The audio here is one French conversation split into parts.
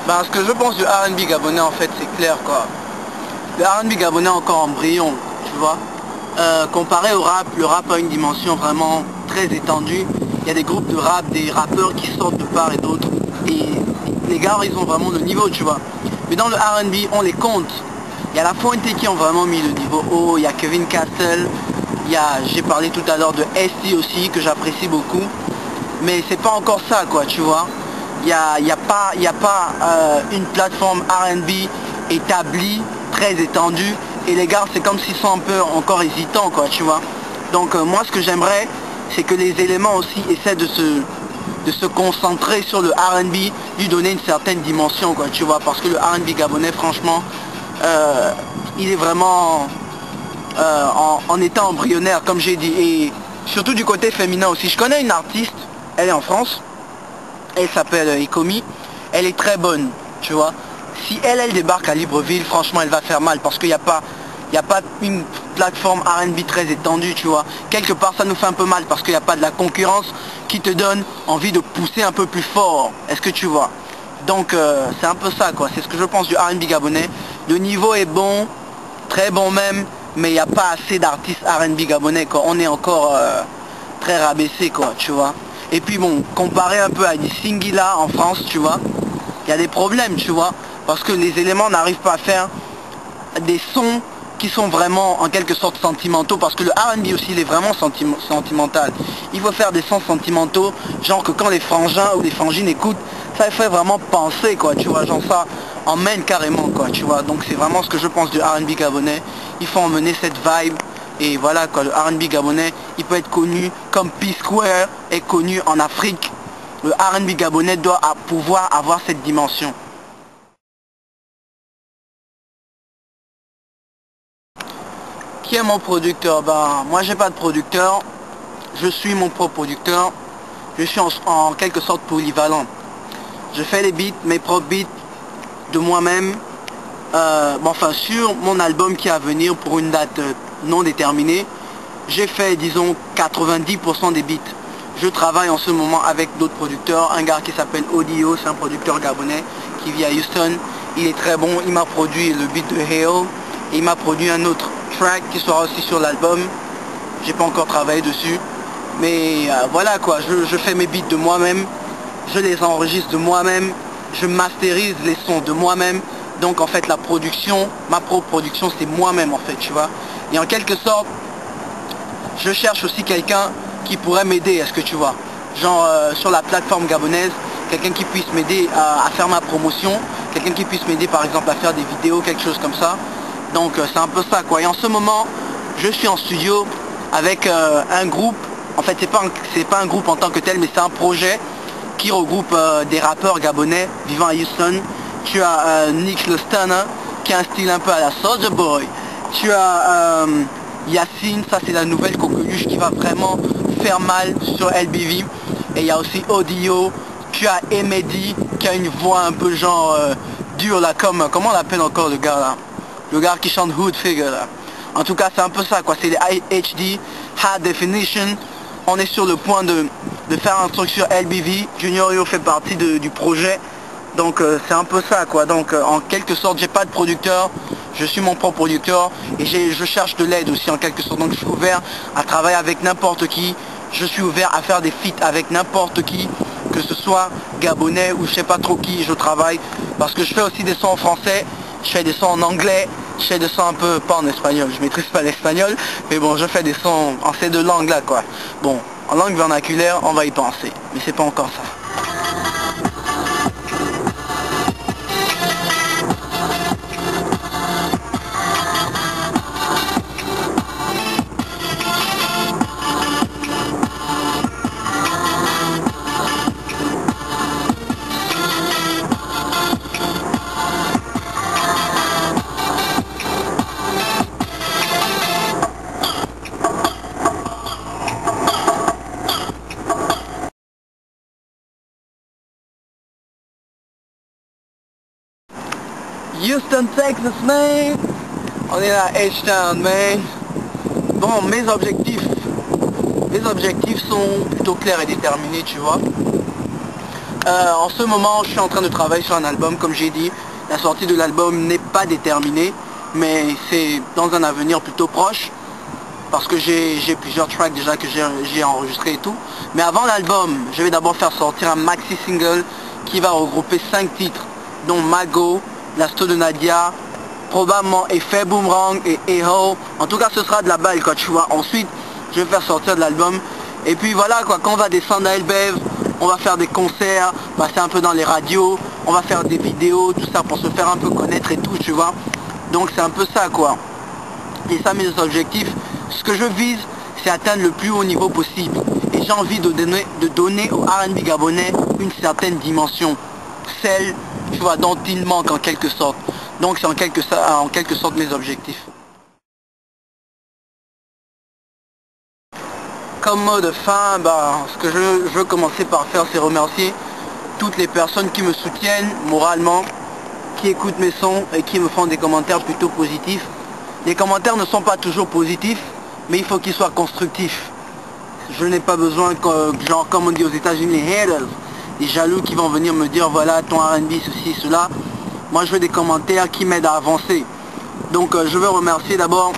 Ben, ce que je pense du R&B gabonais, en fait, c'est clair, quoi. Le R&B gabonais est encore embryon, tu vois. Comparé au rap, le rap a une dimension vraiment très étendue. Il y a des groupes de rap, des rappeurs qui sortent de part et d'autre. Et les gars, ils ont vraiment le niveau, tu vois. Mais dans le R&B, on les compte. Il y a La Fuente qui ont vraiment mis le niveau haut. Il y a Kevin Castle. J'ai parlé tout à l'heure de ST aussi, que j'apprécie beaucoup. Mais c'est pas encore ça, quoi, tu vois. Il n'y a pas une plateforme R&B établie, très étendue. Et les gars, c'est comme s'ils sont un peu encore hésitants, quoi, tu vois. Donc moi, ce que j'aimerais, c'est que les éléments aussi essaient de se concentrer sur le R&B, lui donner une certaine dimension, quoi, tu vois. Parce que le R&B gabonais, franchement, il est vraiment en état embryonnaire, comme j'ai dit. Et surtout du côté féminin aussi. Je connais une artiste, elle est en France. Elle s'appelle Ecomi, elle est très bonne, tu vois. Si elle débarque à Libreville, franchement, elle va faire mal parce qu'il n'y a pas une plateforme R&B très étendue, tu vois. Quelque part, ça nous fait un peu mal parce qu'il n'y a pas de la concurrence qui te donne envie de pousser un peu plus fort. Est-ce que tu vois? Donc, c'est un peu ça, quoi. C'est ce que je pense du R&B gabonais. Le niveau est bon, très bon même, mais il n'y a pas assez d'artistes R&B gabonais, quoi. On est encore très rabaissé, quoi, tu vois. Et puis bon, comparé un peu à des Singila en France, tu vois, il y a des problèmes, tu vois, parce que les éléments n'arrivent pas à faire des sons qui sont vraiment en quelque sorte sentimentaux, parce que le R&B aussi il est vraiment sentimental. Il faut faire des sons sentimentaux, genre que quand les frangins ou les frangines écoutent, ça fait vraiment penser, quoi, tu vois, genre ça emmène carrément, quoi, tu vois. Donc c'est vraiment ce que je pense du R&B gabonais. Il faut emmener cette vibe. Et voilà, quoi, le R&B gabonais, il peut être connu comme P-Square est connu en Afrique. Le R&B gabonais doit pouvoir avoir cette dimension. Qui est mon producteur? Ben, moi j'ai pas de producteur, je suis mon propre producteur. Je suis en quelque sorte polyvalent. Je fais les beats, mes propres beats de moi-même. Bon, enfin sur mon album qui est à venir pour une date non déterminée, j'ai fait disons 90% des beats. Je travaille en ce moment avec d'autres producteurs, un gars qui s'appelle Audio, c'est un producteur gabonais qui vit à Houston. Il est très bon, il m'a produit le beat de Hale et il m'a produit un autre track qui sera aussi sur l'album. J'ai pas encore travaillé dessus, mais voilà, quoi, je fais mes beats de moi-même, je les enregistre de moi-même, je masterise les sons de moi-même. Donc en fait la production, ma propre production, c'est moi-même en fait, tu vois. Et en quelque sorte, je cherche aussi quelqu'un qui pourrait m'aider, est-ce que tu vois. Genre sur la plateforme gabonaise, quelqu'un qui puisse m'aider à faire ma promotion, quelqu'un qui puisse m'aider par exemple à faire des vidéos, quelque chose comme ça. Donc c'est un peu ça, quoi. Et en ce moment, je suis en studio avec un groupe. En fait, c'est pas un groupe en tant que tel, mais c'est un projet qui regroupe des rappeurs gabonais vivant à Houston. Tu as Nick le Stunner, qui a un style un peu à la Soulja Boy. Tu as Yacine, ça c'est la nouvelle coqueluche qui va vraiment faire mal sur LBV. Et il y a aussi Audio. Tu as Emedi, qui a une voix un peu genre dure là, comme, comment on l'appelle encore le gars là? Le gars qui chante Hood Figure là. En tout cas c'est un peu ça, quoi, c'est les HD, High Definition. On est sur le point de faire un truc sur LBV. Junior Yo fait partie du projet. Donc c'est un peu ça, quoi. Donc en quelque sorte, j'ai pas de producteur, je suis mon propre producteur et je cherche de l'aide aussi en quelque sorte. Donc je suis ouvert à travailler avec n'importe qui, je suis ouvert à faire des feats avec n'importe qui, que ce soit gabonais ou je sais pas trop qui, je travaille. Parce que je fais aussi des sons en français, je fais des sons en anglais, je fais des sons un peu, pas en espagnol, je maîtrise pas l'espagnol, mais bon, je fais des sons en ces deux langues là, quoi. Bon, en langue vernaculaire, on va y penser, mais c'est pas encore ça. Houston, Texas, man. On est à H-Town, man. Bon, mes objectifs sont plutôt clairs et déterminés, tu vois. En ce moment, je suis en train de travailler sur un album, comme j'ai dit. La sortie de l'album n'est pas déterminée, mais c'est dans un avenir plutôt proche, parce que j'ai plusieurs tracks déjà que j'ai enregistré et tout. Mais avant l'album, je vais d'abord faire sortir un maxi single qui va regrouper 5 titres, dont Mago, L'Asto de Nadia, probablement Effet Boomerang et Eho. En tout cas, ce sera de la balle, quoi, tu vois. Ensuite, je vais faire sortir de l'album. Et puis voilà, quoi, quand on va descendre à Elbev, on va faire des concerts, passer un peu dans les radios, on va faire des vidéos, tout ça pour se faire un peu connaître et tout, tu vois. Donc c'est un peu ça, quoi. Et ça, mes objectifs, ce que je vise, c'est atteindre le plus haut niveau possible. Et j'ai envie de donner au R&B gabonais une certaine dimension. Celle, tu vois, dont il manque en quelque sorte. Donc c'est en quelque sorte mes objectifs. Comme mot de fin, ce que je veux commencer par faire, c'est remercier toutes les personnes qui me soutiennent moralement, qui écoutent mes sons et qui me font des commentaires plutôt positifs. Les commentaires ne sont pas toujours positifs, mais il faut qu'ils soient constructifs. Je n'ai pas besoin, genre comme on dit aux États-Unis, les haters, les jaloux qui vont venir me dire voilà ton R&B, ceci, cela. Moi je veux des commentaires qui m'aident à avancer. Donc je veux remercier d'abord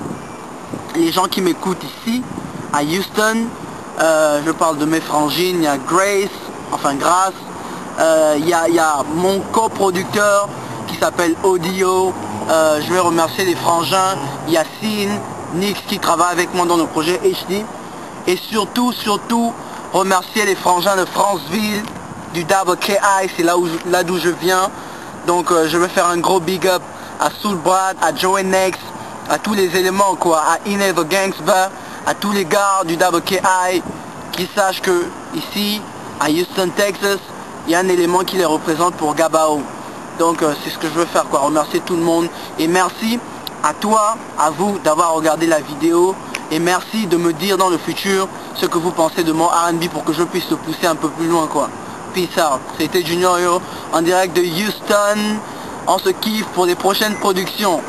les gens qui m'écoutent ici, à Houston. Je parle de mes frangines, il y a Grace, il y a mon coproducteur qui s'appelle Audio. Je vais remercier les frangins, Yacine, Nix qui travaille avec moi dans le projet HD. Et surtout, remercier les frangins de Franceville, du Double KI, c'est là d'où je viens. Donc je vais faire un gros big up à Soulbrad, à Joey Nex, à tous les éléments, quoi, à Ine the Gangsta, à tous les gars du Double KI, qui sachent que ici, à Houston, Texas, il y a un élément qui les représente pour Gabao. Donc c'est ce que je veux faire, quoi, remercier tout le monde. Et merci à toi, à vous d'avoir regardé la vidéo. Et merci de me dire dans le futur ce que vous pensez de mon R&B pour que je puisse le pousser un peu plus loin, quoi. Peace out. C'était Junior Yo en direct de Houston. On se kiffe pour les prochaines productions.